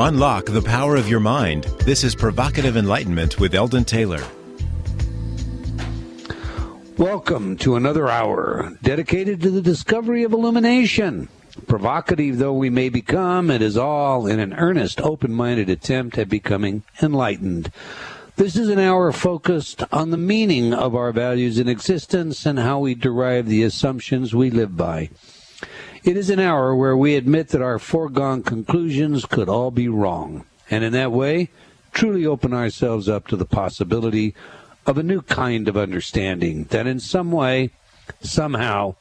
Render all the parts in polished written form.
Unlock the power of your mind. This is Provocative Enlightenment with Eldon Taylor. Welcome to another hour dedicated to the discovery of illumination. Provocative though we may become, it is all in an earnest, open-minded attempt at becoming enlightened. This is an hour focused on the meaning of our values in existence and how we derive the assumptions we live by. It is an hour where we admit that our foregone conclusions could all be wrong, and in that way, truly open ourselves up to the possibility of a new kind of understanding that in some way, somehow,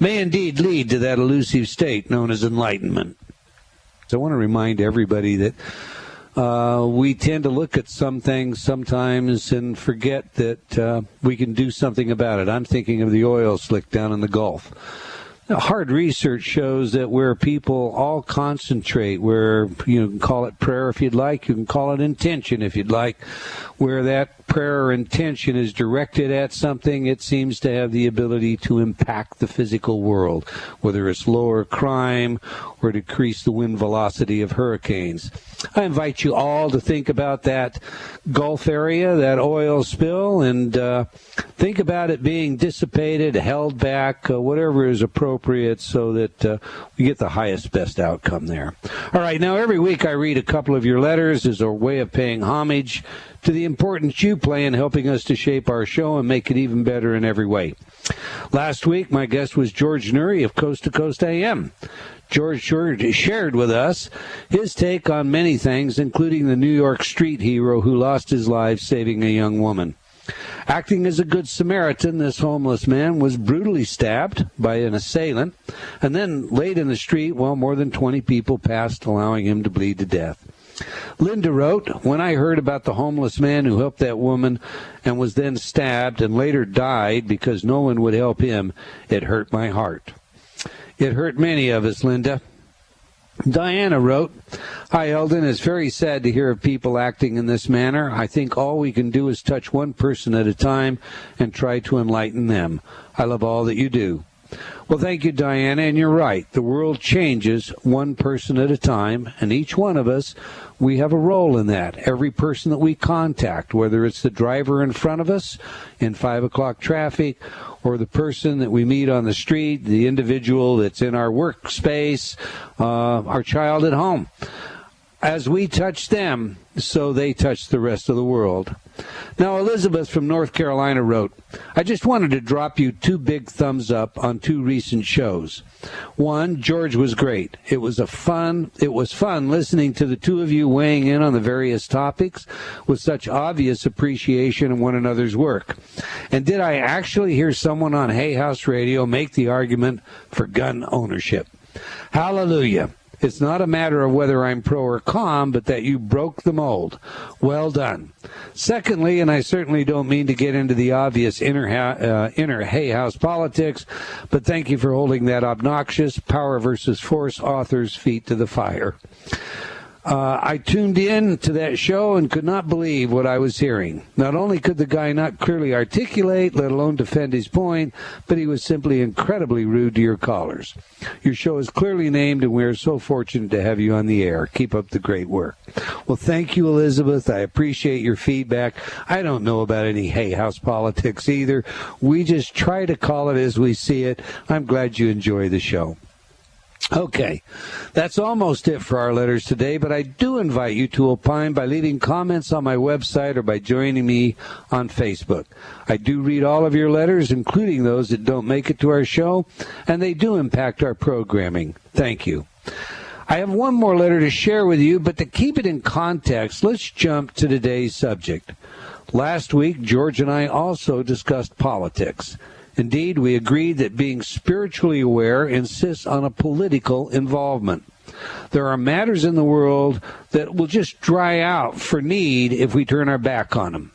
may indeed lead to that elusive state known as enlightenment. So I want to remind everybody that we tend to look at some things sometimes and forget that we can do something about it. I'm thinking of the oil slick down in the Gulf. Hard research shows that where people all concentrate, where you can call it prayer if you'd like, you can call it intention if you'd like, where that prayer or intention is directed at something, it seems to have the ability to impact the physical world, whether it's lower crime or decrease the wind velocity of hurricanes. I invite you all to think about that Gulf area, that oil spill, and think about it being dissipated, held back, whatever is appropriate so that we get the highest, best outcome there. All right, now every week I read a couple of your letters as a way of paying homage to the importance you play in helping us to shape our show and make it even better in every way. Last week, my guest was George Nuri of Coast to Coast AM. George shared with us his take on many things, including the New York street hero who lost his life saving a young woman. Acting as a good Samaritan, this homeless man was brutally stabbed by an assailant and then laid in the street while more than 20 people passed, allowing him to bleed to death. Linda wrote, "When I heard about the homeless man who helped that woman and was then stabbed and later died because no one would help him, it hurt my heart." It hurt many of us, Linda. Diana wrote, "Hi, Eldon. It's very sad to hear of people acting in this manner. I think all we can do is touch one person at a time and try to enlighten them. I love all that you do." Well, thank you, Diana, and you're right. The world changes one person at a time, and each one of us, we have a role in that. Every person that we contact, whether it's the driver in front of us in 5 o'clock traffic, or the person that we meet on the street, the individual that's in our workspace, our child at home. As we touch them, so they touch the rest of the world. Now, Elizabeth from North Carolina wrote, "I just wanted to drop you 2 big thumbs up on 2 recent shows. One, George was great. It was fun listening to the 2 of you weighing in on the various topics with such obvious appreciation of one another's work. And did I actually hear someone on Hay House Radio make the argument for gun ownership? Hallelujah. It's not a matter of whether I'm pro or con, but that you broke the mold. Well done. Secondly, and I certainly don't mean to get into the obvious inner Hay House politics, but thank you for holding that obnoxious power versus force author's feet to the fire. I tuned in to that show and could not believe what I was hearing. Not only could the guy not clearly articulate, let alone defend his point, but he was simply incredibly rude to your callers. Your show is clearly named, and we are so fortunate to have you on the air. Keep up the great work." Well, thank you, Elizabeth. I appreciate your feedback. I don't know about any Hay House politics either. We just try to call it as we see it. I'm glad you enjoy the show. Okay, that's almost it for our letters today, but I do invite you to opine by leaving comments on my website or by joining me on Facebook. I do read all of your letters, including those that don't make it to our show, and they do impact our programming. Thank you. I have one more letter to share with you, but to keep it in context, let's jump to today's subject. Last week, George and I also discussed politics. Indeed, we agreed that being spiritually aware insists on a political involvement. There are matters in the world that will just dry out for need if we turn our back on them.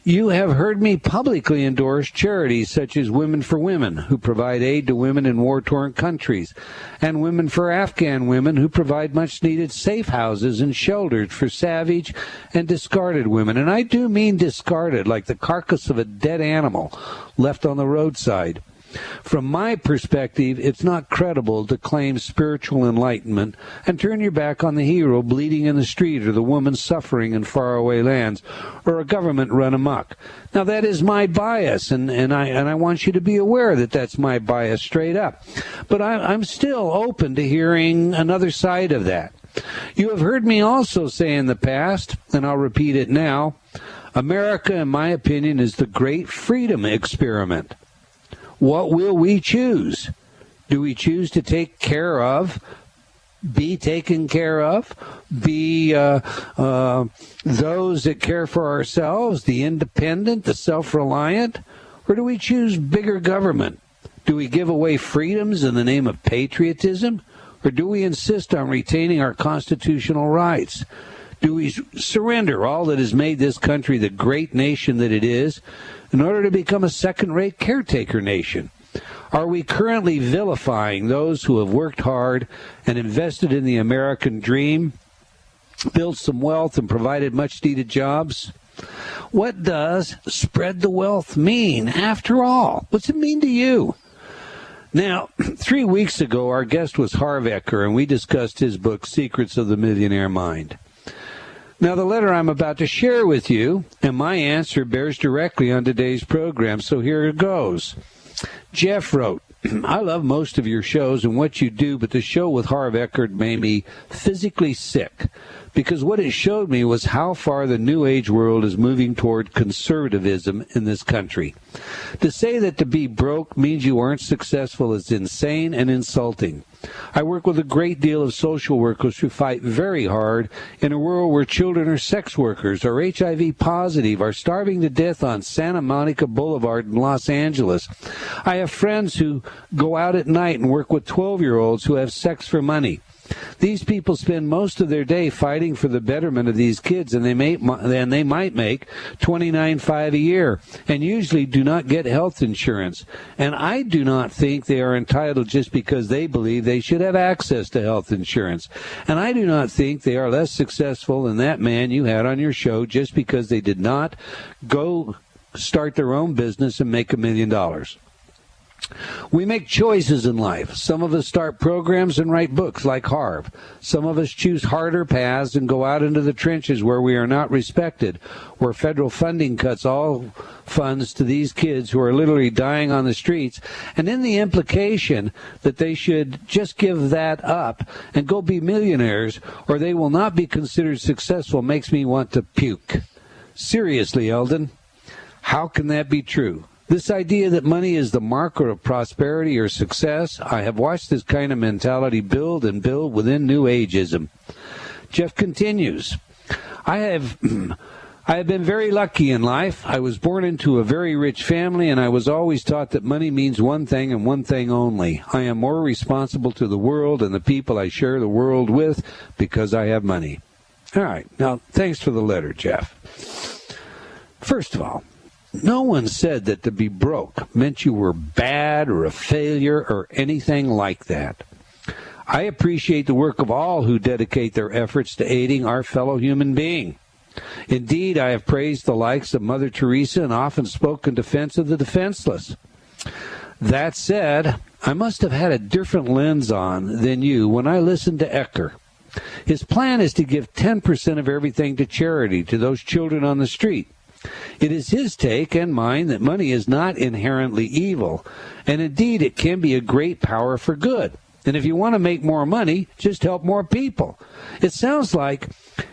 You have heard me publicly endorse charities such as Women for Women, who provide aid to women in war-torn countries, and Women for Afghan Women, who provide much-needed safe houses and shelters for savage and discarded women. And I do mean discarded, like the carcass of a dead animal left on the roadside. From my perspective, it's not credible to claim spiritual enlightenment and turn your back on the hero bleeding in the street or the woman suffering in faraway lands or a government run amok. Now, that is my bias, and I want you to be aware that that's my bias straight up. But I'm still open to hearing another side of that. You have heard me also say in the past, and I'll repeat it now, America, in my opinion, is the great freedom experiment. What will we choose? Do we choose to take care of, be taken care of, be those that care for ourselves, the independent, the self-reliant? Or do we choose bigger government? Do we give away freedoms in the name of patriotism? Or do we insist on retaining our constitutional rights? Do we surrender all that has made this country the great nation that it is in order to become a second-rate caretaker nation? Are we currently vilifying those who have worked hard and invested in the American dream, built some wealth, and provided much-needed jobs? What does spread the wealth mean, after all? What's it mean to you? Now, 3 weeks ago, our guest was Harv Eker, and we discussed his book, Secrets of the Millionaire Mind. Now, the letter I'm about to share with you, and my answer bears directly on today's program, so here it goes. Jeff wrote, I love most of your shows and what you do, but the show with Harv Eker made me physically sick, because what it showed me was how far the New Age world is moving toward conservatism in this country. To say that to be broke means you aren't successful is insane and insulting. I work with a great deal of social workers who fight very hard in a world where children are sex workers, are HIV positive, are starving to death on Santa Monica Boulevard in Los Angeles. I have friends who go out at night and work with 12-year-olds who have sex for money. These people spend most of their day fighting for the betterment of these kids, and they might make $29,500 a year, and usually do not get health insurance. And I do not think they are entitled just because they believe they should have access to health insurance. And I do not think they are less successful than that man you had on your show just because they did not go start their own business and make $1 million. We make choices in life. Some of us start programs and write books like Harv. Some of us choose harder paths and go out into the trenches where we are not respected, where federal funding cuts all funds to these kids who are literally dying on the streets, and in the implication that they should just give that up and go be millionaires or they will not be considered successful makes me want to puke. Seriously, Eldon, how can that be true? This idea that money is the marker of prosperity or success, I have watched this kind of mentality build and build within New Ageism. Jeff continues, I have been very lucky in life. I was born into a very rich family, and I was always taught that money means one thing and one thing only. I am more responsible to the world and the people I share the world with because I have money. All right. Now, thanks for the letter, Jeff. First of all, no one said that to be broke meant you were bad or a failure or anything like that. I appreciate the work of all who dedicate their efforts to aiding our fellow human being. Indeed, I have praised the likes of Mother Teresa and often spoken in defense of the defenseless. That said, I must have had a different lens on than you when I listened to Eker. His plan is to give 10% of everything to charity to those children on the street. It is his take and mine that money is not inherently evil, and indeed it can be a great power for good. And if you want to make more money, just help more people. It sounds like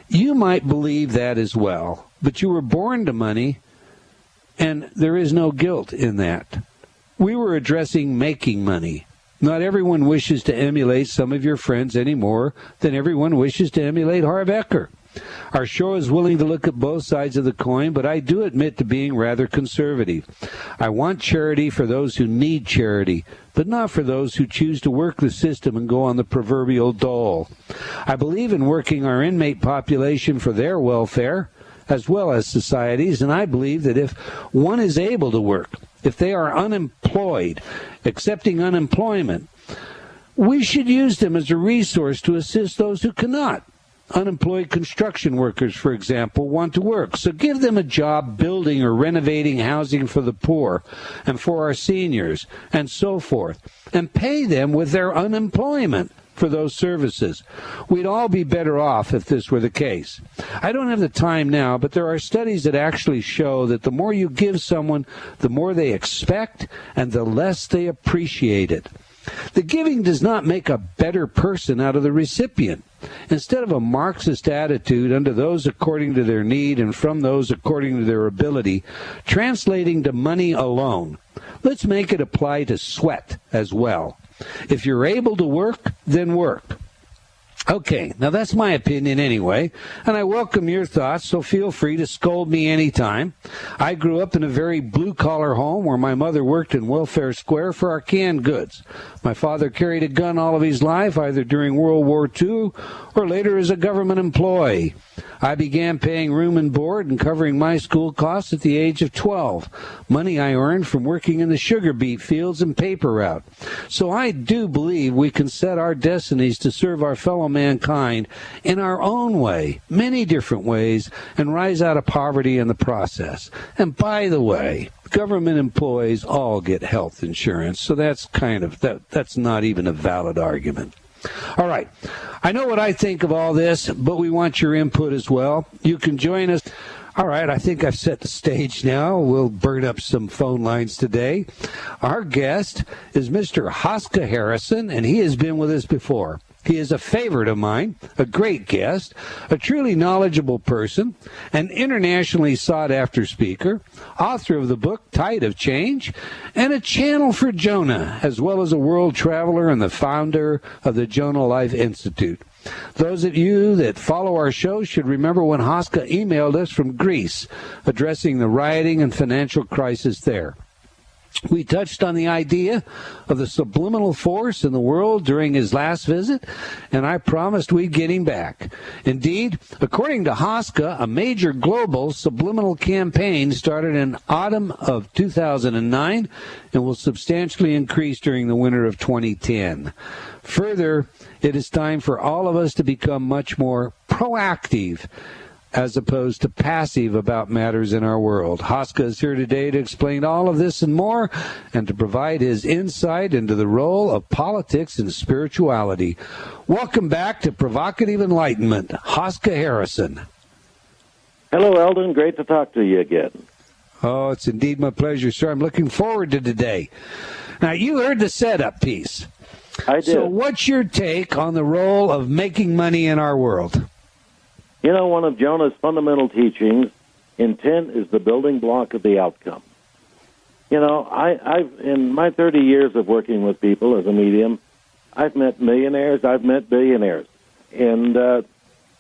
you might believe that as well, but you were born to money, and there is no guilt in that. We were addressing making money. Not everyone wishes to emulate some of your friends any more than everyone wishes to emulate Harv Eker. Our show is willing to look at both sides of the coin, but I do admit to being rather conservative. I want charity for those who need charity, but not for those who choose to work the system and go on the proverbial dole. I believe in working our inmate population for their welfare, as well as society's, and I believe that if one is able to work, if they are unemployed, accepting unemployment, we should use them as a resource to assist those who cannot. Unemployed construction workers, for example, want to work. So give them a job building or renovating housing for the poor and for our seniors and so forth, and pay them with their unemployment for those services. We'd all be better off if this were the case. I don't have the time now, but there are studies that actually show that the more you give someone, the more they expect and the less they appreciate it. The giving does not make a better person out of the recipient. Instead of a Marxist attitude unto those according to their need and from those according to their ability, translating to money alone, let's make it apply to sweat as well. If you're able to work, then work. Okay, now that's my opinion anyway, and I welcome your thoughts, so feel free to scold me anytime. I grew up in a very blue-collar home where my mother worked in Welfare Square for our canned goods. My father carried a gun all of his life, either during World War II or later as a government employee. I began paying room and board and covering my school costs at the age of 12, money I earned from working in the sugar beet fields and paper route. So I do believe we can set our destinies to serve our fellow mankind in our own way, many different ways, and rise out of poverty in the process. And by the way, government employees all get health insurance, so that's not even a valid argument. All right. I know what I think of all this, but we want your input as well. You can join us. All right, I think I've set the stage now. We'll burn up some phone lines today. Our guest is Mr. Hossca Harrison, and he has been with us before. He is a favorite of mine, a great guest, a truly knowledgeable person, an internationally sought-after speaker, author of the book Tide of Change, and a channel for Jonah, as well as a world traveler and the founder of the Jonah Life Institute. Those of you that follow our show should remember when Hoska emailed us from Greece, addressing the rioting and financial crisis there. We touched on the idea of the subliminal force in the world during his last visit, and I promised we'd get him back. Indeed, according to Hoska, a major global subliminal campaign started in autumn of 2009 and will substantially increase during the winter of 2010. Further, it is time for all of us to become much more proactive as opposed to passive about matters in our world. Hoska is here today to explain all of this and more, and to provide his insight into the role of politics and spirituality. Welcome back to Provocative Enlightenment, Hoska Harrison. Hello, Eldon. Great to talk to you again. Oh, it's indeed my pleasure, sir. I'm looking forward to today. Now, you heard the setup piece. I did. So what's your take on the role of making money in our world? You know, one of Jonah's fundamental teachings, intent is the building block of the outcome. You know, I've in my 30 years of working with people as a medium, I've met millionaires, I've met billionaires. And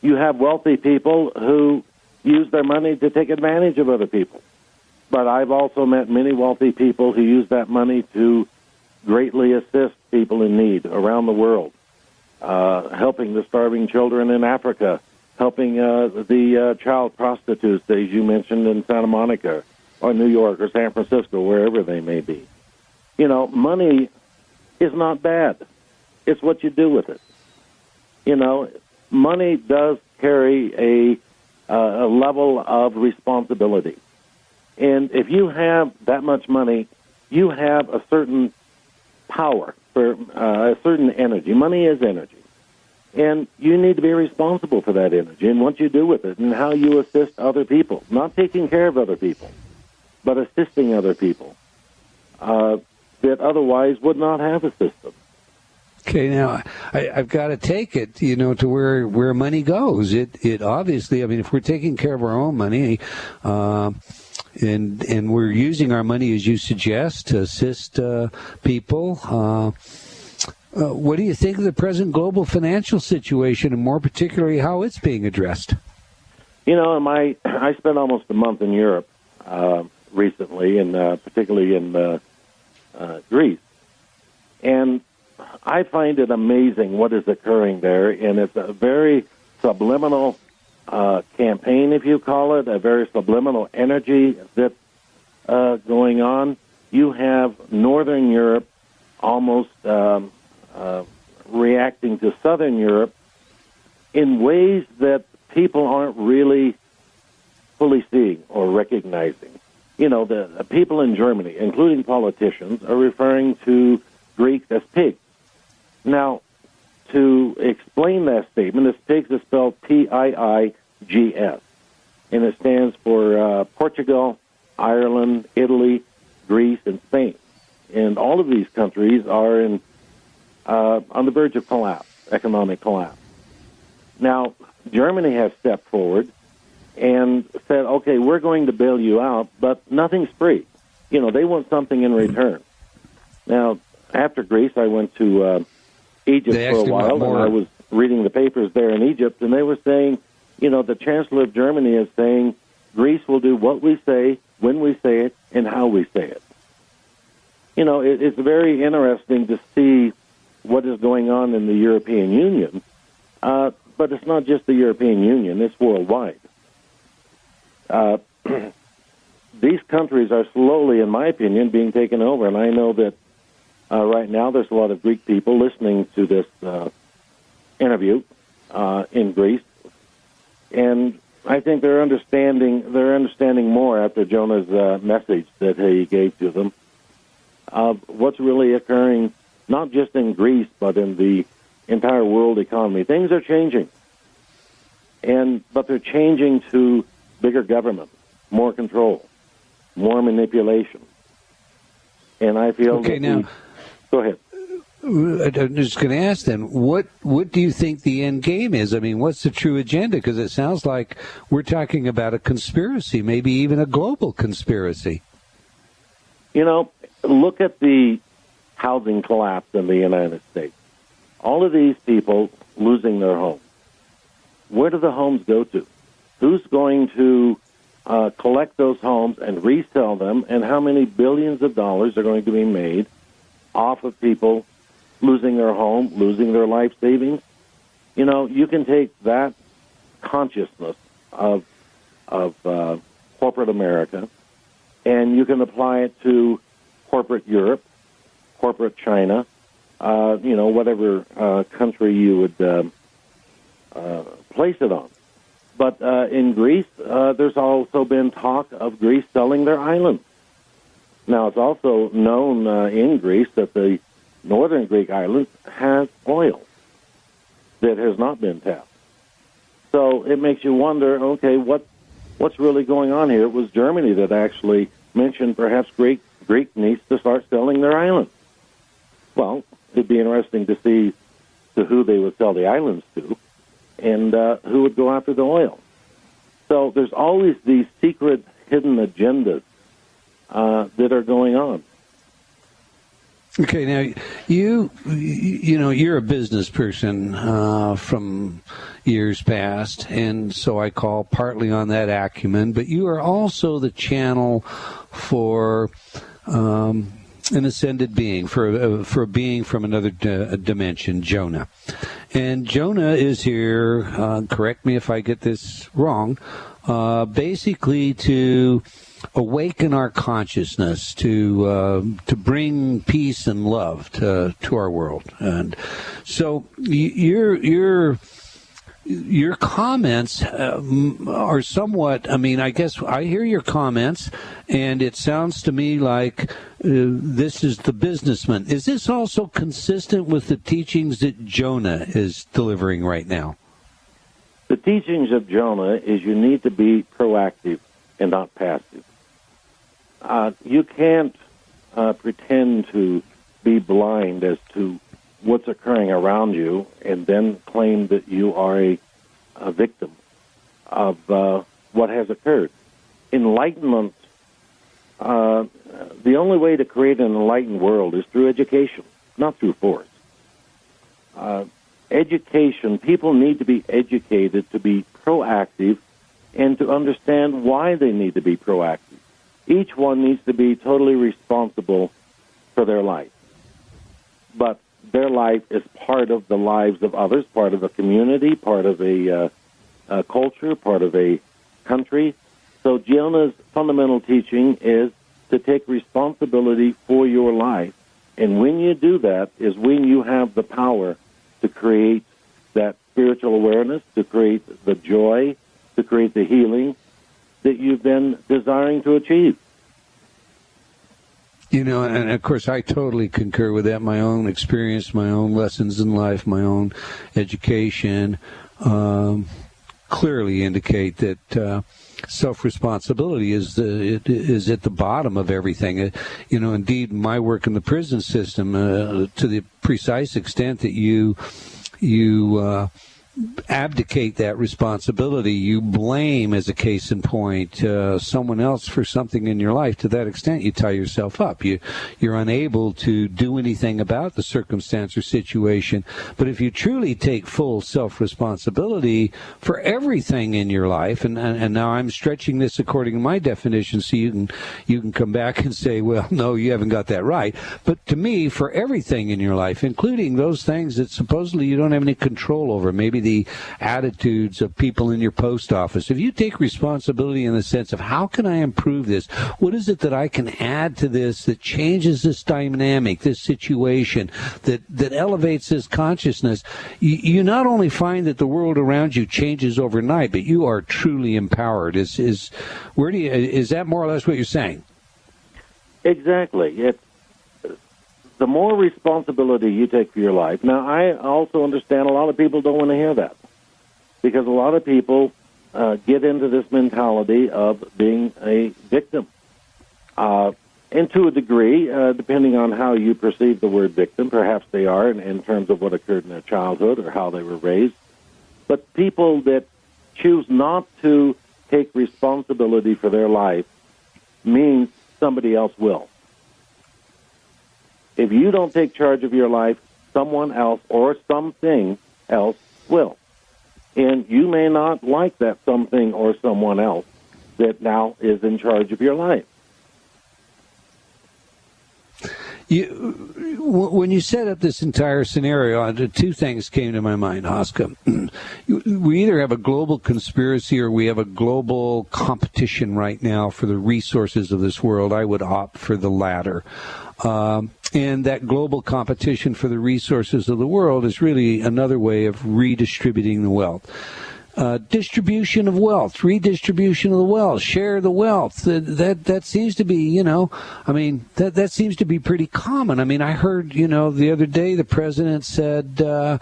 you have wealthy people who use their money to take advantage of other people. But I've also met many wealthy people who use that money to greatly assist people in need around the world, helping the starving children in Africa, helping the child prostitutes, as you mentioned, in Santa Monica or New York or San Francisco, wherever they may be. You know, money is not bad. It's what you do with it. You know, money does carry a level of responsibility. And if you have that much money, you have a certain power, for a certain energy. Money is energy. And you need to be responsible for that energy and what you do with it and how you assist other people. Not taking care of other people, but assisting other people that otherwise would not have a system. Okay, now I've got to take it, you know, to where money goes. It obviously, I mean, if we're taking care of our own money, and we're using our money, as you suggest, to assist people. What do you think of the present global financial situation, and more particularly how it's being addressed? You know, I spent almost a month in Europe recently, and particularly in Greece, and I find it amazing what is occurring there, and it's a very subliminal campaign, if you call it, a very subliminal energy that's going on. You have Northern Europe almost reacting to Southern Europe in ways that people aren't really fully seeing or recognizing. You know, the people in Germany, including politicians, are referring to Greeks as pigs. Now, to explain that statement, this pigs is spelled P-I-I-G-S, and it stands for Portugal, Ireland, Italy, Greece, and Spain. And all of these countries are on the verge of collapse, economic collapse. Now, Germany has stepped forward and said, okay, we're going to bail you out, but nothing's free. You know, they want something in return. Now, after Greece, I went to Egypt for a while, and I was reading the papers there in Egypt, and they were saying, you know, the Chancellor of Germany is saying, Greece will do what we say, when we say it, and how we say it. You know, it's very interesting to see what is going on in the European Union, but it's not just the European Union, it's worldwide. These countries are slowly, in my opinion, being taken over, and I know that right now there's a lot of Greek people listening to this interview in Greece, and I think they're understanding more after Jonah's message that he gave to them of what's really occurring, not just in Greece, but in the entire world economy. Things are changing, but they're changing to bigger government, more control, more manipulation. And I feel go ahead. I'm just going to ask then, what do you think the end game is? I mean, what's the true agenda? Because it sounds like we're talking about a conspiracy, maybe even a global conspiracy. You know, look at the housing collapse in the United States. All of these people losing their homes. Where do the homes go to? Who's going to collect those homes and resell them, and how many billions of dollars are going to be made off of people losing their home, losing their life savings? You know, you can take that consciousness of corporate America, and you can apply it to corporate Europe, corporate China, whatever country you would place it on. But in Greece, there's also been talk of Greece selling their islands. Now, it's also known in Greece that the northern Greek islands has oil that has not been tapped. So it makes you wonder, okay, what's really going on here? It was Germany that actually mentioned perhaps Greek needs to start selling their islands. Well, it'd be interesting to see to who they would sell the islands to and who would go after the oil. So there's always these secret, hidden agendas that are going on. Okay, now you're a business person from years past, and so I call partly on that acumen. But you are also the channel for an ascended being, for a being from another dimension, Jonah. And Jonah is here. Correct me if I get this wrong. Basically, to awaken our consciousness, to bring peace and love to our world. And so your comments are somewhat, I mean, I guess I hear your comments, and it sounds to me like this is the businessman. Is this also consistent with the teachings that Jonah is delivering right now? The teachings of Jonah is you need to be proactive and not passive. You can't pretend to be blind as to what's occurring around you and then claim that you are a victim of what has occurred. Enlightenment, the only way to create an enlightened world is through education, not through force. Education, people need to be educated to be proactive and to understand why they need to be proactive. Each one needs to be totally responsible for their life. But their life is part of the lives of others, part of a community, part of a culture, part of a country. So Jonah's fundamental teaching is to take responsibility for your life. And when you do that is when you have the power to create that spiritual awareness, to create the joy, to create the healing that you've been desiring to achieve. And of course, I totally concur with that. My own experience, my own lessons in life, my own education clearly indicate that self-responsibility is at the bottom of everything. Indeed, my work in the prison system, to the precise extent that you abdicate that responsibility, you blame, as a case in point, someone else for something in your life. To that extent, you tie yourself up. You're unable to do anything about the circumstance or situation. But if you truly take full self-responsibility for everything in your life, and now I'm stretching this according to my definition, so you can come back and say, well, no, you haven't got that right. But to me, for everything in your life, including those things that supposedly you don't have any control over, maybe the attitudes of people in your post office. If you take responsibility in the sense of how can I improve this? What is it that I can add to this that changes this dynamic, this situation, that elevates this consciousness? You not only find that the world around you changes overnight, but you are truly empowered. Is that more or less what you're saying? Exactly. The more responsibility you take for your life. Now, I also understand a lot of people don't want to hear that, because a lot of people get into this mentality of being a victim. And to a degree, depending on how you perceive the word victim, perhaps they are in terms of what occurred in their childhood or how they were raised. But people that choose not to take responsibility for their life means somebody else will. If you don't take charge of your life, someone else or something else will. And you may not like that something or someone else that now is in charge of your life. When you set up this entire scenario, two things came to my mind, Hoska. We either have a global conspiracy or we have a global competition right now for the resources of this world. I would opt for the latter. And that global competition for the resources of the world is really another way of redistributing the wealth. Distribution of wealth, redistribution of the wealth, share the wealth. That seems to be, that seems to be pretty common. I heard, the other day the president said, how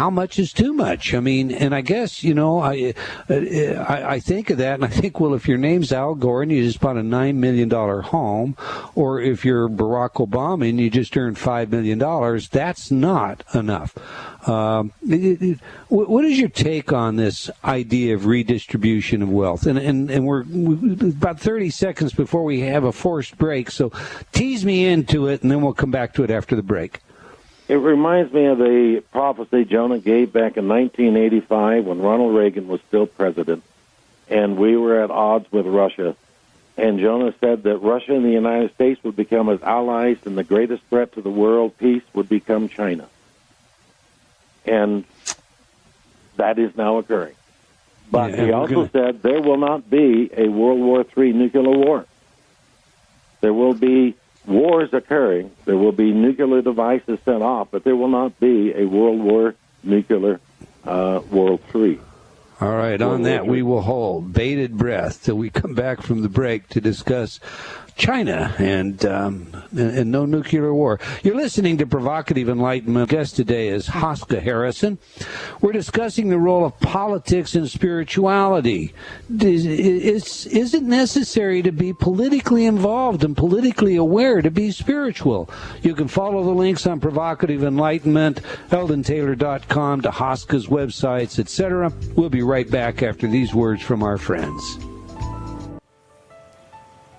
much is too much? And I guess, I think of that and I think, well, if your name's Al Gore and you just bought a $9 million home, or if you're Barack Obama and you just earned $5 million, that's not enough. What is your take on this idea of redistribution of wealth? And we're about 30 seconds before we have a forced break, so tease me into it, and then we'll come back to it after the break. It reminds me of the prophecy Jonah gave back in 1985 when Ronald Reagan was still president, and we were at odds with Russia. And Jonah said that Russia and the United States would become as allies, and the greatest threat to the world peace would become China. And that is now occurring. But he also said there will not be a World War III nuclear war. There will be wars occurring. There will be nuclear devices sent off, but there will not be a World War nuclear World III. All right, on that we will hold bated breath till we come back from the break to discuss China and no nuclear war. You're listening to Provocative Enlightenment. Guest today is Hossca Harrison. We're discussing the role of politics and spirituality. Is it necessary to be politically involved and politically aware to be spiritual? You can follow the links on Provocative Enlightenment, EldonTaylor.com, to Hoska's websites, etc. We'll be right back after these words from our friends.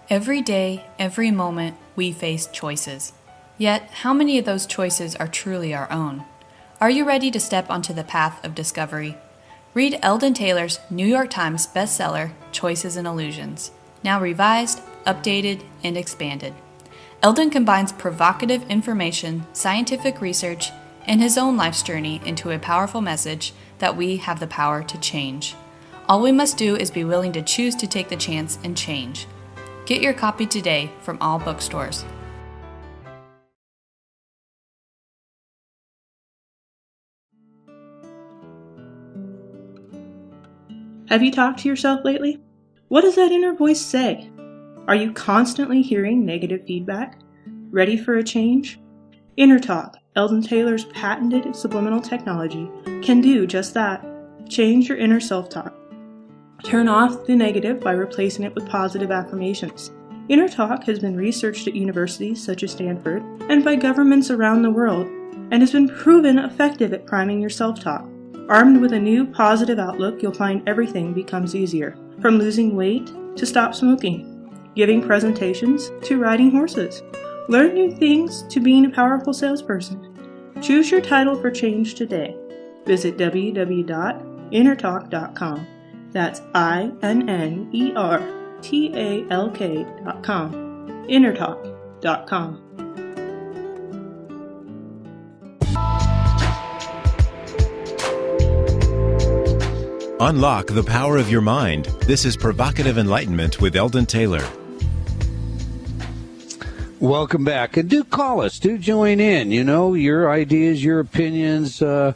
Every day, every moment, we face choices. Yet, how many of those choices are truly our own? Are you ready to step onto the path of discovery? Read Eldon Taylor's New York Times bestseller, Choices and Illusions, now revised, updated, and expanded. Eldon combines provocative information, scientific research, and his own life's journey into a powerful message that we have the power to change. All we must do is be willing to choose to take the chance and change. Get your copy today from all bookstores. Have you talked to yourself lately? What does that inner voice say? Are you constantly hearing negative feedback? Ready for a change? Inner Talk, Eldon Taylor's patented subliminal technology, can do just that. Change your inner self-talk. Turn off the negative by replacing it with positive affirmations. Inner Talk has been researched at universities such as Stanford and by governments around the world, and has been proven effective at priming your self-talk. Armed with a new positive outlook, you'll find everything becomes easier, from losing weight to stop smoking, giving presentations to riding horses. Learn new things to being a powerful salesperson. Choose your title for change today. Visit www.innertalk.com. That's INNERTALK.com. Innertalk.com. Unlock the power of your mind. This is Provocative Enlightenment with Eldon Taylor. Welcome back. And do call us. Do join in. You know, your ideas, your opinions. They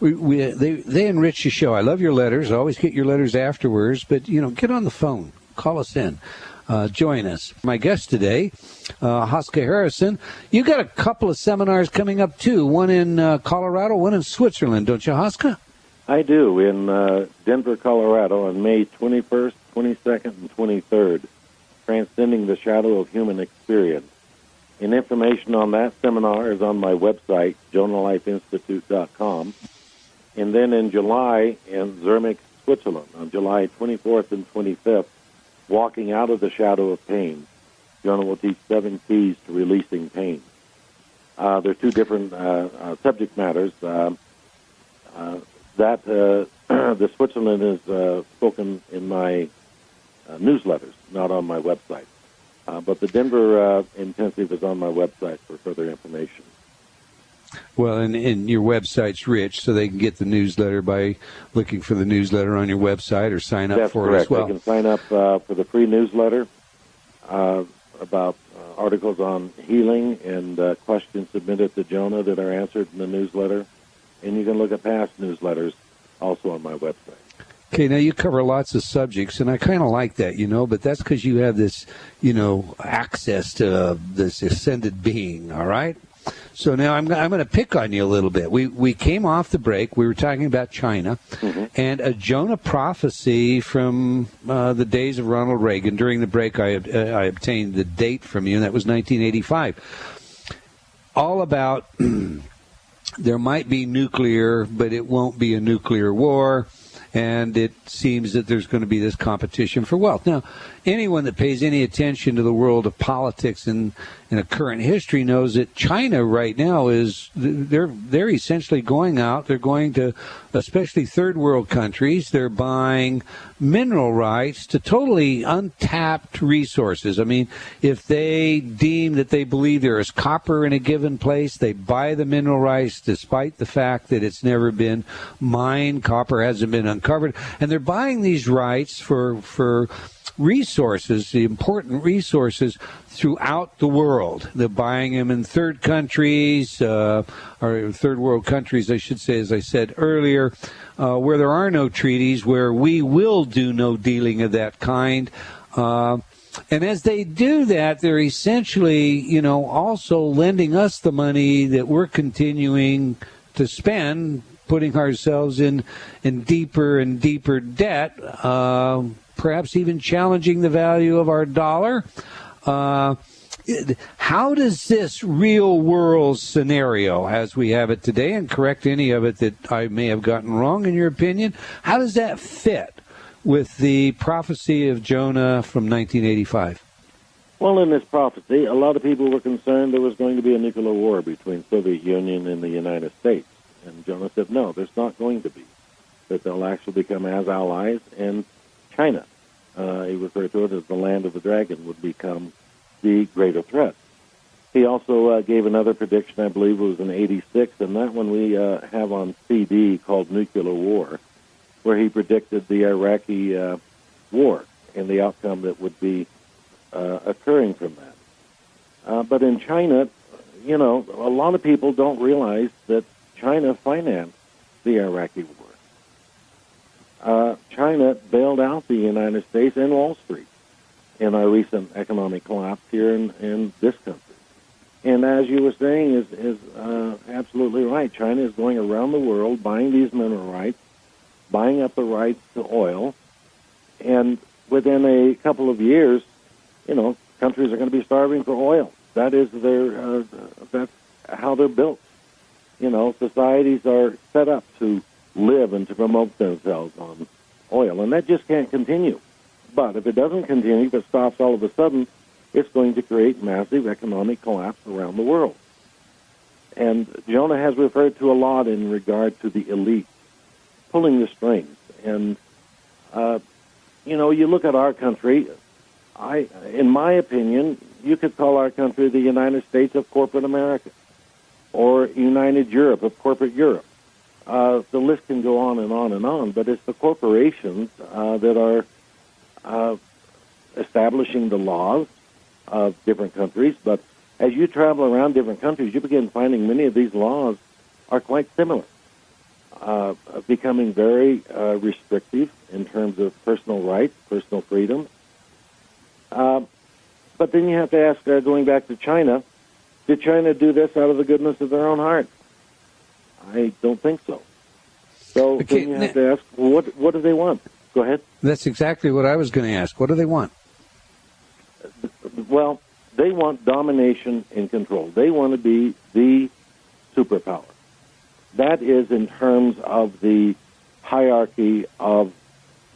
enrich the show. I love your letters. I always get your letters afterwards. But, you know, get on the phone. Call us in. Join us. My guest today, Hossca Harrison. You got a couple of seminars coming up, too. One in Colorado, one in Switzerland. Don't you, Hoska? I do, in Denver, Colorado, on May 21st, 22nd, and 23rd, Transcending the Shadow of Human Experience. And information on that seminar is on my website, JonahLifeInstitute.com. And then in July, in Zurich, Switzerland, on July 24th and 25th, Walking Out of the Shadow of Pain. Jonah will teach 7 keys to releasing pain. There are 2 different subject matters. The Switzerland is spoken in my newsletters, not on my website. But the Denver intensive is on my website for further information. Well, and your website's rich, so they can get the newsletter by looking for the newsletter on your website or sign up for it as well. They can sign up for the free newsletter about articles on healing and questions submitted to Jonah that are answered in the newsletter. And you can look at past newsletters also on my website. Okay, now you cover lots of subjects, and I kind of like that, you know, but that's because you have this, you know, access to this ascended being, all right? So now I'm going to pick on you a little bit. We came off the break. We were talking about China and a Jonah prophecy from the days of Ronald Reagan. During the break, I obtained the date from you, and that was 1985. All about... there might be nuclear, but it won't be a nuclear war, and it seems that there's going to be this competition for wealth. Now, anyone that pays any attention to the world of politics and a current history knows that China right now is, they're essentially going out. They're going to, especially third world countries, they're buying mineral rights to totally untapped resources. I mean, if they deem that they believe there is copper in a given place, they buy the mineral rights despite the fact that it's never been mined, copper hasn't been uncovered, and they're buying these rights for resources, the important resources throughout the world. They're buying them in third countries, or third world countries, I should say, as I said earlier, where there are no treaties, where we will do no dealing of that kind. And as they do that, they're essentially, you know, also lending us the money that we're continuing to spend, putting ourselves in deeper and deeper debt, perhaps even challenging the value of our dollar. How does this real world scenario, as we have it today, and correct any of it that I may have gotten wrong in your opinion, how does that fit with the prophecy of Jonah from 1985? Well, in this prophecy, a lot of people were concerned there was going to be a nuclear war between Soviet Union and the United States. And Jonah said, no, there's not going to be. That they'll actually become as allies, and China, he referred to it as the land of the dragon, would become the greater threat. He also gave another prediction, I believe it was in 86, and that one we have on CD called Nuclear War, where he predicted the Iraqi war and the outcome that would be occurring from that. But in China, you know, a lot of people don't realize that China financed the Iraqi war. China United States and Wall Street in our recent economic collapse here in this country. And as you were saying, is absolutely right. China is going around the world buying these mineral rights, buying up the rights to oil, and within a couple of years, countries are going to be starving for oil. That is that's how they're built. Societies are set up to live and to promote themselves on oil, and that just can't continue. But if it doesn't continue, if it stops all of a sudden, it's going to create massive economic collapse around the world. And Jonah has referred to a lot in regard to the elite pulling the strings. And, you look at our country, in my opinion, you could call our country the United States of corporate America or United Europe of corporate Europe. The list can go on and on and on, but it's the corporations that are establishing the laws of different countries. But as you travel around different countries, you begin finding many of these laws are quite similar, becoming very restrictive in terms of personal rights, personal freedom. But then you have to ask, going back to China, did China do this out of the goodness of their own heart? I don't think so. So then you have to ask, what do they want? Go ahead. That's exactly what I was going to ask. What do they want? Well, they want domination and control. They want to be the superpower. That is in terms of the hierarchy of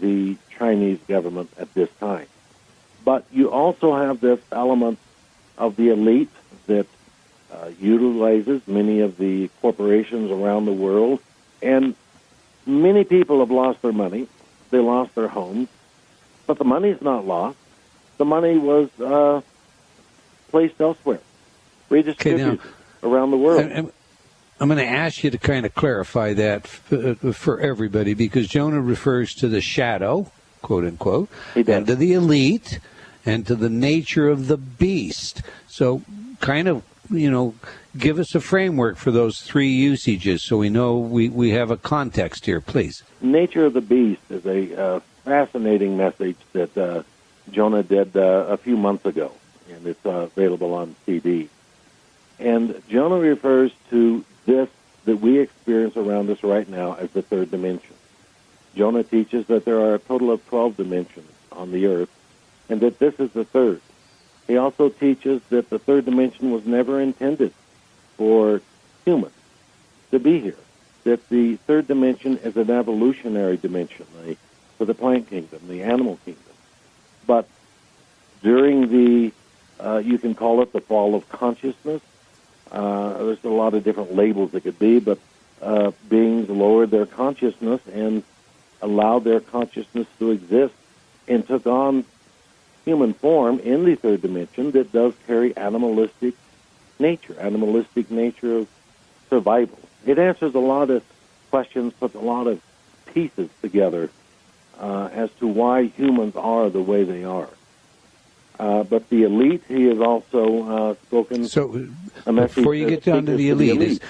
the Chinese government at this time. But you also have this element of the elite that utilizes many of the corporations around the world. And many people have lost their money. They lost their homes. But the money's not lost. The money was placed elsewhere, redistributed around the world. I'm going to ask you to kind of clarify that for everybody, because Jonah refers to the shadow, quote unquote, and to the elite, and to the nature of the beast. So kind of, give us a framework for those three usages so we know we have a context here, please. Nature of the beast is a fascinating message that Jonah did a few months ago, and it's available on CD. And Jonah refers to this that we experience around us right now as the third dimension. Jonah teaches that there are a total of 12 dimensions on the earth, and that this is the third. He also teaches that the third dimension was never intended for humans to be here, that the third dimension is an evolutionary dimension for the plant kingdom, the animal kingdom. But during the, you can call it the fall of consciousness, there's a lot of different labels it could be, but beings lowered their consciousness and allowed their consciousness to exist and took on human form in the third dimension that does carry animalistic nature of survival. It answers a lot of questions, puts a lot of pieces together as to why humans are the way they are. But the elite, he has also spoken. So, before you get down to the elite, is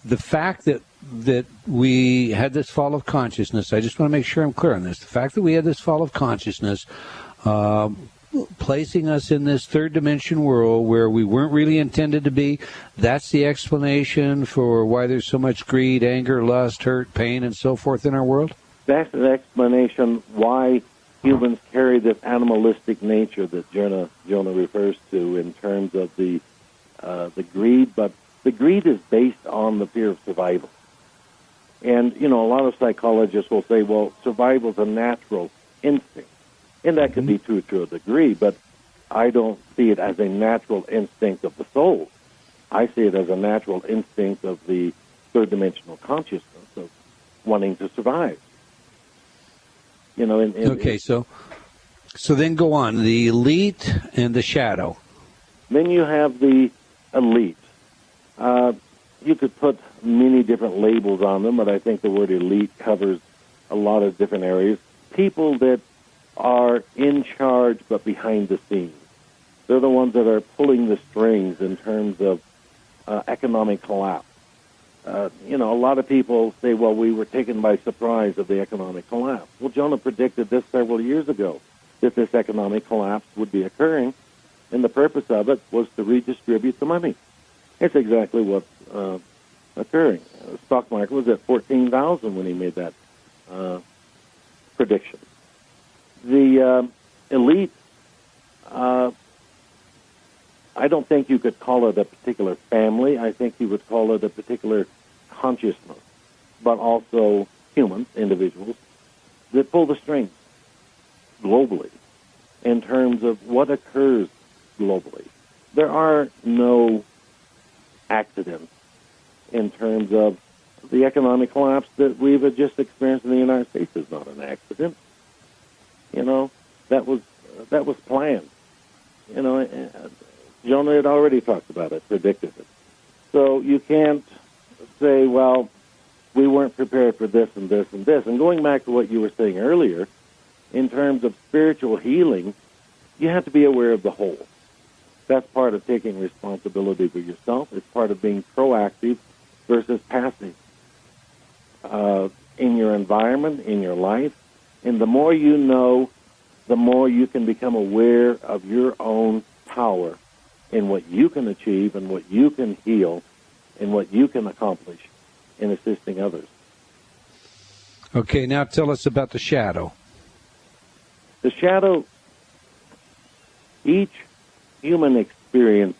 the fact that we had this fall of consciousness. I just want to make sure I'm clear on this. The fact that we had this fall of consciousness, placing us in this third dimension world where we weren't really intended to be, that's the explanation for why there's so much greed, anger, lust, hurt, pain, and so forth in our world? That's the explanation why humans carry this animalistic nature that Jonah refers to in terms of the greed, but the greed is based on the fear of survival. And, a lot of psychologists will say, well, survival is a natural instinct. And that could be true to a degree, but I don't see it as a natural instinct of the soul. I see it as a natural instinct of the third-dimensional consciousness of wanting to survive. Okay, so then go on. The elite and the shadow. Then you have the elite. You could put many different labels on them, but I think the word elite covers a lot of different areas. People that are in charge but behind the scenes. They're the ones that are pulling the strings in terms of economic collapse. a lot of people say, well, we were taken by surprise of the economic collapse. Well, Jonah predicted this several years ago, that this economic collapse would be occurring, and the purpose of it was to redistribute the money. It's exactly what's occurring. The stock market was at 14,000 when he made that prediction. The elite, I don't think you could call it a particular family. I think you would call it a particular consciousness, but also humans, individuals, that pull the strings globally in terms of what occurs globally. There are no accidents in terms of the economic collapse that we've just experienced in the United States is not an accident. That was planned. Jonah had already talked about it, predicted it. So you can't say, well, we weren't prepared for this and this and this. And going back to what you were saying earlier, in terms of spiritual healing, you have to be aware of the whole. That's part of taking responsibility for yourself. It's part of being proactive versus passive in your environment, in your life. And the more you know, the more you can become aware of your own power in what you can achieve and what you can heal and what you can accomplish in assisting others. Okay, now tell us about the shadow. The shadow, each human experience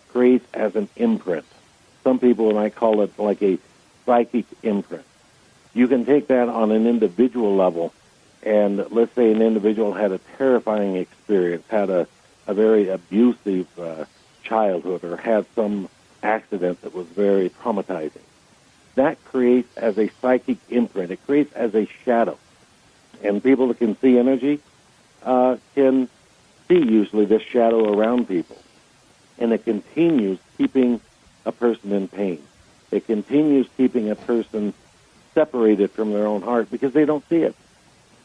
creates as an imprint. Some people might call it like a psychic imprint. You can take that on an individual level, and let's say an individual had a terrifying experience, had a very abusive childhood, or had some accident that was very traumatizing. That creates as a psychic imprint. It creates as a shadow. And people that can see energy can see usually this shadow around people. And it continues keeping a person in pain. It continues keeping a person separated from their own heart because they don't see it.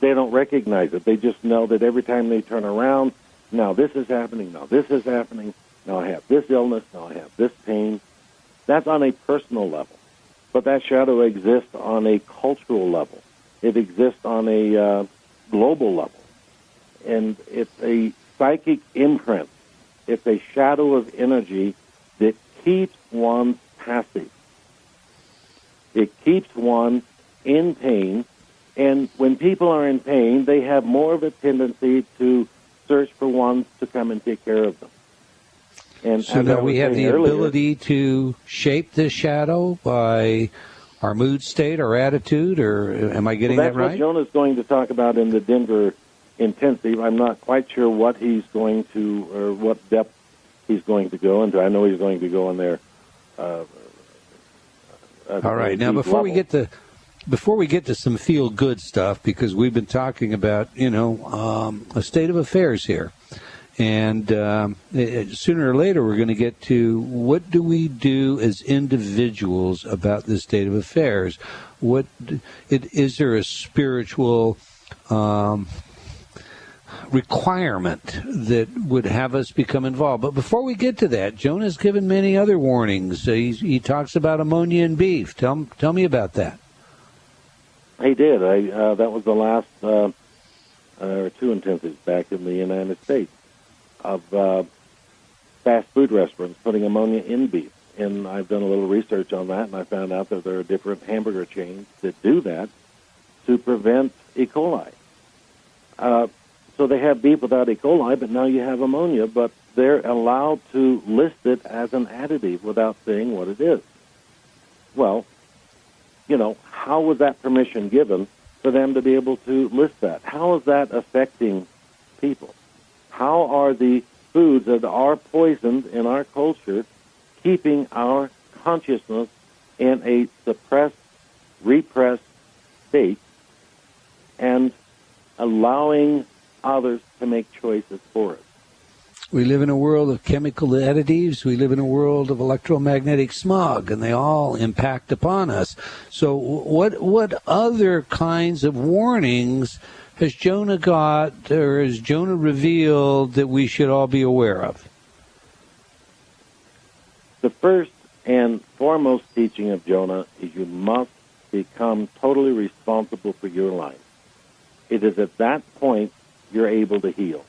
They don't recognize it. They just know that every time they turn around, now this is happening, now this is happening, now I have this illness, now I have this pain. That's on a personal level. But that shadow exists on a cultural level. It exists on a global level. And it's a psychic imprint. It's a shadow of energy that keeps one passive. It keeps one in pain. And when people are in pain, they have more of a tendency to search for one to come and take care of them. And so now we have the ability to shape this shadow by our mood state, our attitude, or am I getting that right? That's what Jonah's going to talk about in the Denver intensive. I'm not quite sure what he's going to, or what depth he's going to go into. I know he's going to go in there. All right. Now, before we get to some feel-good stuff, because we've been talking about, a state of affairs here. And sooner or later, we're going to get to what do we do as individuals about this state of affairs? Is there a spiritual requirement that would have us become involved? But before we get to that, Jonah's given many other warnings. He talks about ammonia in beef. Tell me about that. He did. That was the last two intensives back in the United States of fast food restaurants putting ammonia in beef. And I've done a little research on that, and I found out that there are different hamburger chains that do that to prevent E. coli. So they have beef without E. coli, but now you have ammonia, but they're allowed to list it as an additive without saying what it is. Well, how was that permission given for them to be able to list that? How is that affecting people? How are the foods that are poisoned in our culture keeping our consciousness in a suppressed, repressed state and allowing others to make choices for us? We live in a world of chemical additives. We live in a world of electromagnetic smog, and they all impact upon us. So what other kinds of warnings has Jonah got, or has Jonah revealed, that we should all be aware of? The first And foremost teaching of Jonah is you must become totally responsible for your life. It is at that point you're able to heal.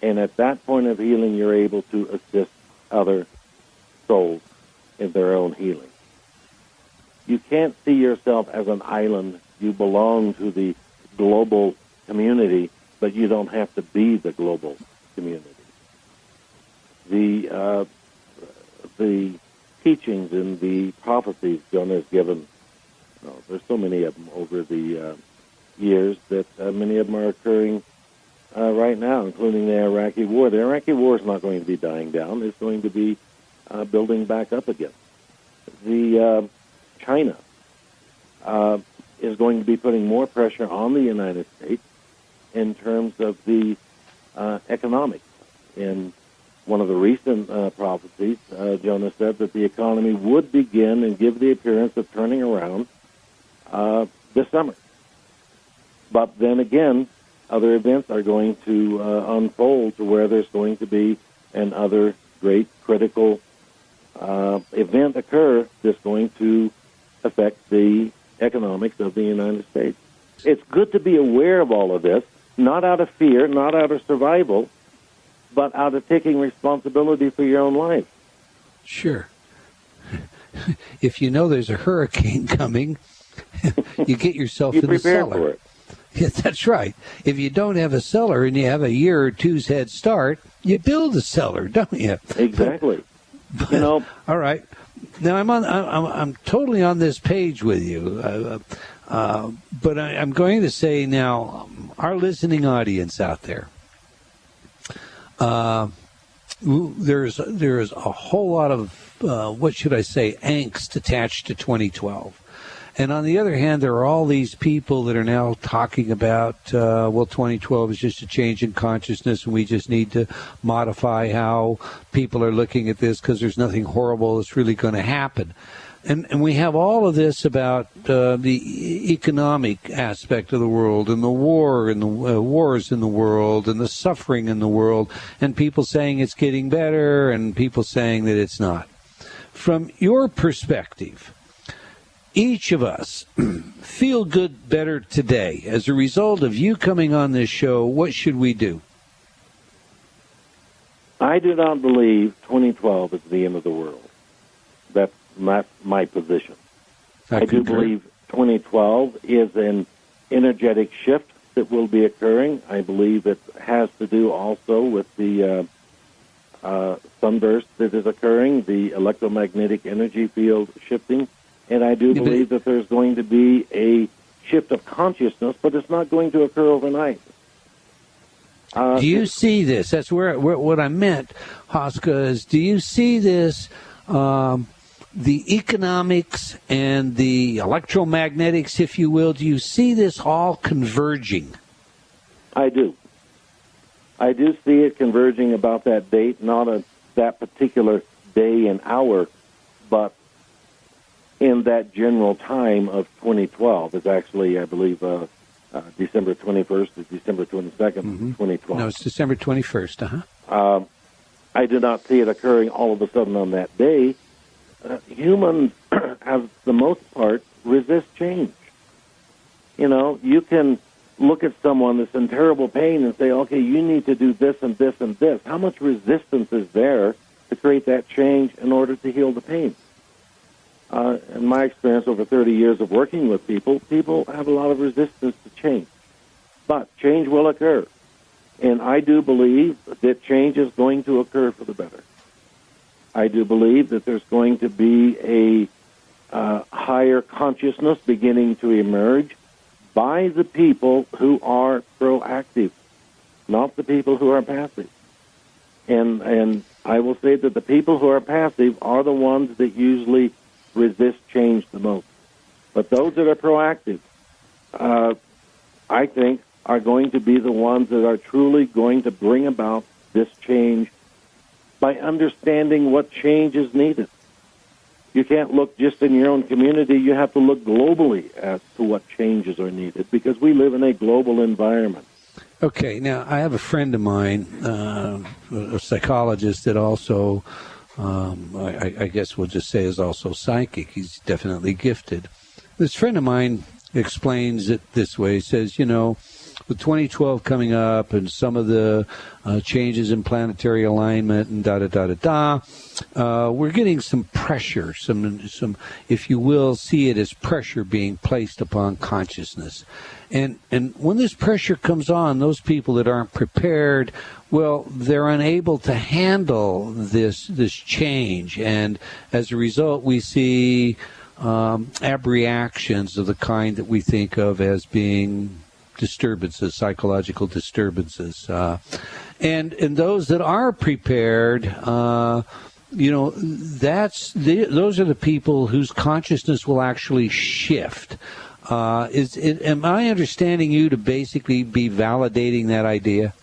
And at that point of healing, you're able to assist other souls in their own healing. You can't see yourself as an island. You belong to the global community, but you don't have to be the global community. The teachings and the prophecies Jonah has given, there's so many of them over the years that many of them are occurring right now, including the Iraqi war. The Iraqi war is not going to be dying down. It's going to be building back up again. China is going to be putting more pressure on the United States in terms of the economics. In one of the recent prophecies, Jonah said that the economy would begin and give the appearance of turning around this summer. But then again, other events are going to unfold to where there's going to be another great critical event occur that's going to affect the economics of the United States. It's good to be aware of all of this, not out of fear, not out of survival, but out of taking responsibility for your own life. Sure. If you know there's a hurricane coming, you get yourself in the cellar. For it. Yeah, that's right. If you don't have a cellar and you have a year or two's head start, you build a cellar, don't you? Exactly. But, all right. Now I'm totally on this page with you, but I'm going to say now, our listening audience out there, there's a whole lot of angst attached to 2012. And on the other hand, there are all these people that are now talking about, 2012 is just a change in consciousness, and we just need to modify how people are looking at this because there's nothing horrible that's really going to happen. And we have all of this about the economic aspect of the world and the war and the wars in the world and the suffering in the world, and people saying it's getting better and people saying that it's not. From your perspective, each of us feel good better today. As a result of you coming on this show, what should we do? I do not believe 2012 is the end of the world. That's my position. I do believe 2012 is an energetic shift that will be occurring. I believe it has to do also with the sunburst that is occurring, the electromagnetic energy field shifting. And I do believe that there's going to be a shift of consciousness, but it's not going to occur overnight. Do you see this? That's where what I meant, Hoska, is do you see this, the economics and the electromagnetics, if you will, do you see this all converging? I do. I do see it converging about that date, not at that particular day and hour, but in that general time of 2012. It's actually, I believe, December 21st to December 22nd, 2012. No, it's December 21st, I do not see it occurring all of a sudden on that day. Humans, have the most part, resist change. You can look at someone that's in terrible pain and say, okay, you need to do this and this and this. How much resistance is there to create that change in order to heal the pain? In my experience over 30 years of working with people have a lot of resistance to change. But change will occur. And I do believe that change is going to occur for the better. I do believe that there's going to be a higher consciousness beginning to emerge by the people who are proactive, not the people who are passive. And I will say that the people who are passive are the ones that usually resist change the most. But those that are proactive, I think, are going to be the ones that are truly going to bring about this change by understanding what change is needed. You can't look just in your own community. You have to look globally as to what changes are needed because we live in a global environment. Okay, now I have a friend of mine, a psychologist that also I guess we'll just say is also psychic. He's definitely gifted. This friend of mine explains it this way. He says, with 2012 coming up and some of the changes in planetary alignment and we're getting some pressure, some, if you will, see it as pressure being placed upon consciousness. And when this pressure comes on, those people that aren't prepared, well, they're unable to handle this change. And as a result, we see abreactions of the kind that we think of as being disturbances, psychological disturbances. And those that are prepared, those are the people whose consciousness will actually shift. Am I understanding you to basically be validating that idea?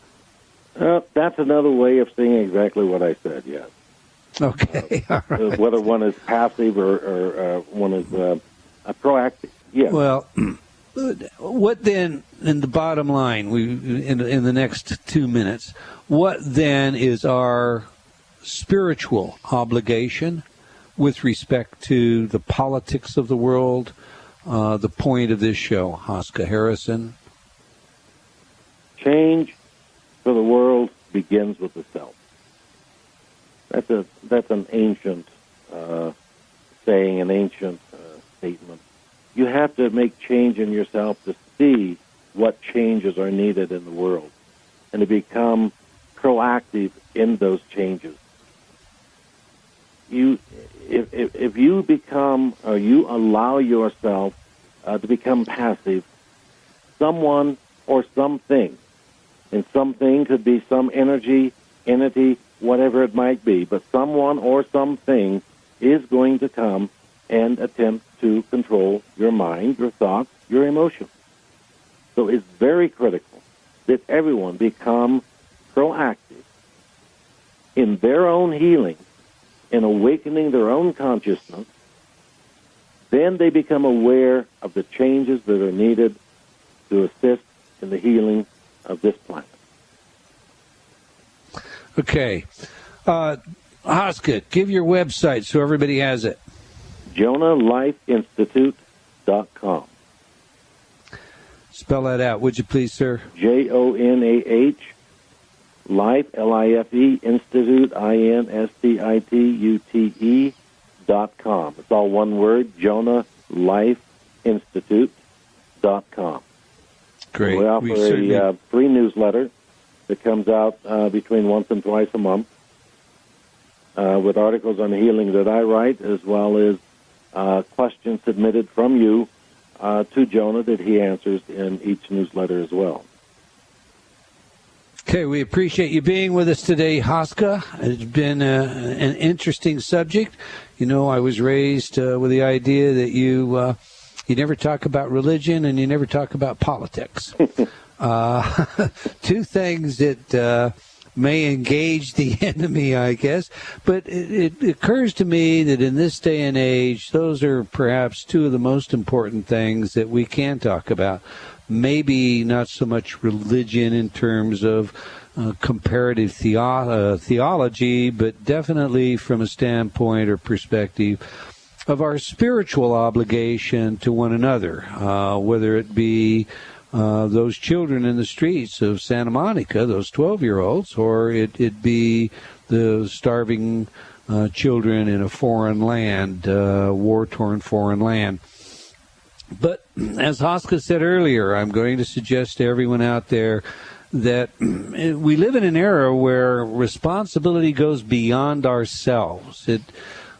That's another way of saying exactly what I said, yes. Okay, all right. Whether one is passive or one is proactive, yes. Well, what then, in the bottom line, in the next 2 minutes, what then is our spiritual obligation with respect to the politics of the world, the point of this show, Hossca Harrison? Change for the world begins with the self. That's an ancient saying, an ancient statement. You have to make change in yourself to see what changes are needed in the world and to become proactive in those changes. If you become, or you allow yourself to become passive, someone or something, and something could be some energy, entity, whatever it might be, but someone or something is going to come and attempt to control your mind, your thoughts, your emotions. So it's very critical that everyone become proactive in their own healing, in awakening their own consciousness. Then they become aware of the changes that are needed to assist in the healing of this planet. Okay. Hoska, give your website so everybody has it. JonahLifeInstitute.com. Spell that out, would you please, sir? JONAH, Life, LIFE, Institute, INSTITUTE.com. It's all one word, JonahLifeInstitute.com. Great. We offer a free newsletter that comes out between once and twice a month with articles on healing that I write, as well as questions submitted from you to Jonah that he answers in each newsletter as well. Okay, we appreciate you being with us today, Hoska. It's been an interesting subject. I was raised with the idea that you never talk about religion and you never talk about politics. Two things that may engage the enemy, I guess. But it occurs to me that in this day and age, those are perhaps two of the most important things that we can talk about. Maybe not so much religion in terms of comparative theology, but definitely from a standpoint or perspective of our spiritual obligation to one another, whether it be those children in the streets of Santa Monica, those 12-year-olds, or it be the starving children in a foreign land, war-torn foreign land. But as Hoska said earlier, I'm going to suggest to everyone out there that we live in an era where responsibility goes beyond ourselves.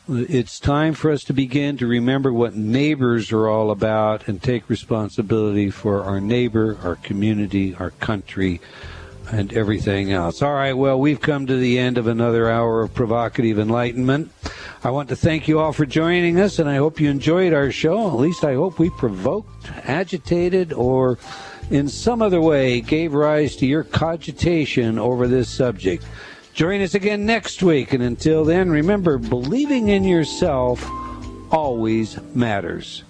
It's time for us to begin to remember what neighbors are all about and take responsibility for our neighbor, our community, our country, and everything else. All right, well, we've come to the end of another hour of provocative enlightenment. I want to thank you all for joining us, and I hope you enjoyed our show. At least I hope we provoked, agitated, or in some other way gave rise to your cogitation over this subject. Join us again next week, and until then, remember, believing in yourself always matters.